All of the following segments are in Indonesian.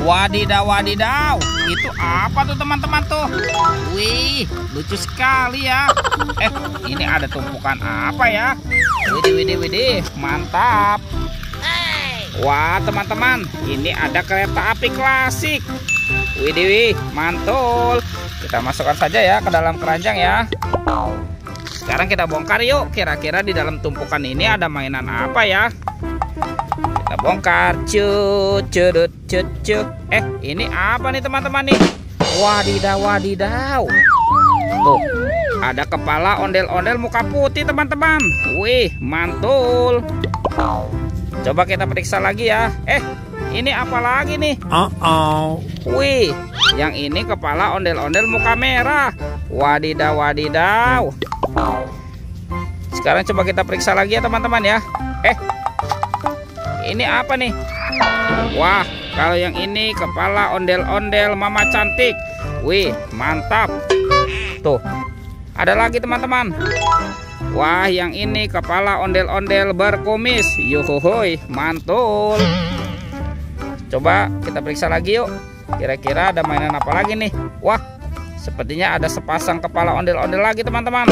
Wadidaw, wadidaw. Itu apa tuh teman-teman tuh? Wih, lucu sekali ya. Ini ada tumpukan apa ya? Widih, widih, widih, mantap. Wah teman-teman, ini ada kereta api klasik. Widih, wih, mantul. Kita masukkan saja ya ke dalam keranjang ya. Sekarang kita bongkar yuk. Kira-kira di dalam tumpukan ini ada mainan apa ya? Kita bongkar. Curut. Ini apa nih teman-teman nih? Wadidaw, wadidaw. Tuh, ada kepala ondel-ondel muka putih teman-teman. Wih, mantul. Coba kita periksa lagi ya. Ini apa lagi nih? Wih, yang ini kepala ondel-ondel muka merah. Wadidaw, wadidaw. Sekarang coba kita periksa lagi ya teman-teman ya. Ini apa nih? Wah, kalau yang ini kepala ondel-ondel mama cantik. Wih, mantap. Tuh, ada lagi teman-teman. Wah, yang ini kepala ondel-ondel berkumis. Yuhuhuy, mantul. Coba kita periksa lagi yuk. Kira-kira ada mainan apa lagi nih? Wah, sepertinya ada sepasang kepala ondel-ondel lagi teman-teman.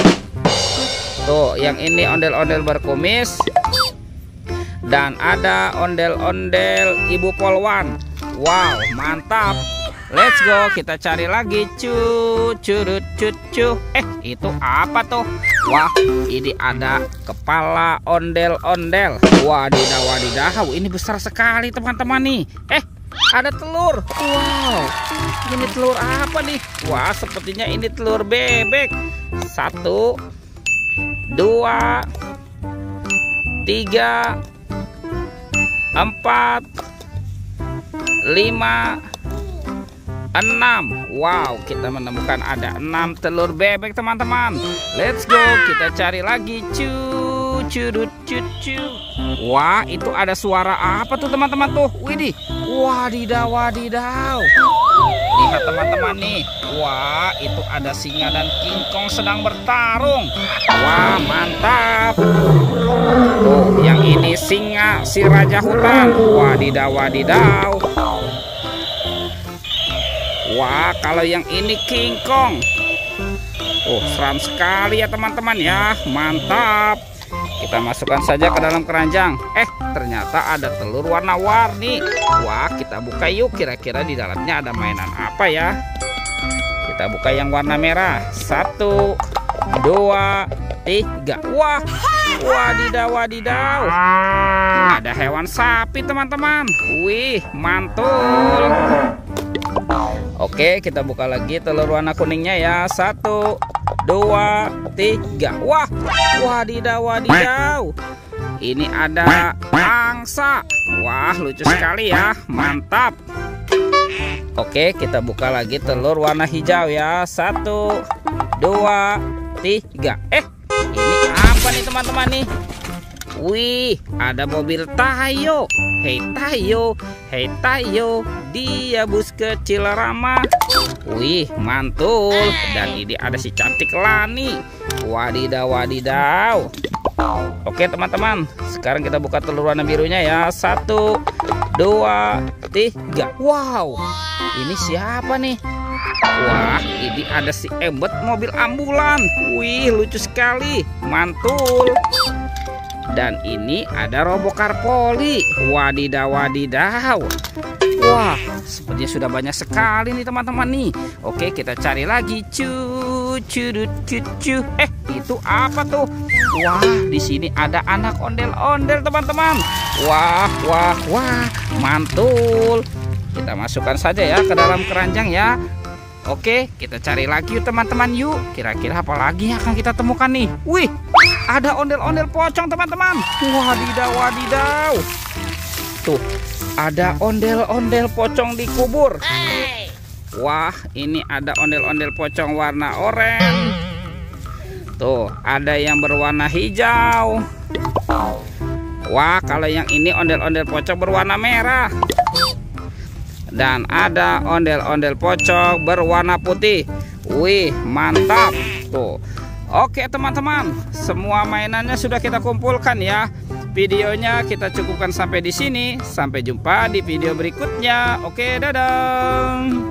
Tuh, yang ini ondel-ondel berkumis. Dan ada ondel-ondel ibu polwan. Wow, mantap. Let's go, kita cari lagi. Curut. Itu apa tuh? Wah, ini ada kepala ondel-ondel. Wadidaw, wadidaw. Ini besar sekali teman-teman nih. Ada telur. Wow, ini telur apa nih? Wah, sepertinya ini telur bebek. 1, 2, 3, 4, 5, 6. Wow, kita menemukan ada 6 telur bebek teman-teman. Let's go, kita cari lagi. Curut. Wah, itu ada suara apa tuh teman-teman tuh? Widih, wadidaw, wadidaw. Lihat teman-teman nih. Wah, itu ada singa dan kingkong sedang bertarung. Wah, mantap. Tuh, yang ini singa, si raja hutan. Wadidaw, wadidaw. Wah, kalau yang ini kingkong. Seram sekali ya teman-teman ya. Mantap. Kita masukkan saja ke dalam keranjang. Ternyata ada telur warna-warni. Wah, kita buka yuk. Kira-kira di dalamnya ada mainan apa ya? Kita buka yang warna merah. 1, 2, 3. Wah, wadidaw, wadidaw. Ada hewan sapi teman-teman. Wih, mantul. Oke, kita buka lagi telur warna kuningnya ya. 1, 2, 3. Wah, wadidaw, wadidaw. Ini ada angsa. Wah, lucu sekali ya. Mantap. Oke, kita buka lagi telur warna hijau ya. 1, 2, 3. Ini apa nih teman-teman nih? Wih, ada mobil Tayo. Hei Tayo, dia bus kecil ramah. Wih, mantul. Dan ini ada si cantik Lani. Wadidaw, wadidaw. Oke teman-teman, sekarang kita buka telur warna birunya ya. 1, 2, 3. Wow, ini siapa nih? Wah, ini ada si Embet mobil ambulan. Wih, lucu sekali. Mantul. Dan ini ada Robokar Poli. Wadidaw, wadidaw. Wah, sepertinya sudah banyak sekali nih teman-teman nih. Oke, kita cari lagi. Curut. Itu apa tuh? Wah, di sini ada anak ondel-ondel teman-teman. Wah, mantul. Kita masukkan saja ya ke dalam keranjang ya. Oke, kita cari lagi yuk teman-teman yuk. Kira-kira apa lagi yang akan kita temukan nih? Wih, ada ondel-ondel pocong teman-teman. Wadidaw, wadidaw. Tuh, ada ondel-ondel pocong di kubur. Wah, ini ada ondel-ondel pocong warna oranye. Tuh, ada yang berwarna hijau. Wah, kalau yang ini ondel-ondel pocong berwarna merah. Dan ada ondel-ondel pocong berwarna putih. Wih, mantap. Tuh. Oke teman-teman, semua mainannya sudah kita kumpulkan ya. videonya kita cukupkan sampai di sini. Sampai jumpa di video berikutnya. Oke, dadah.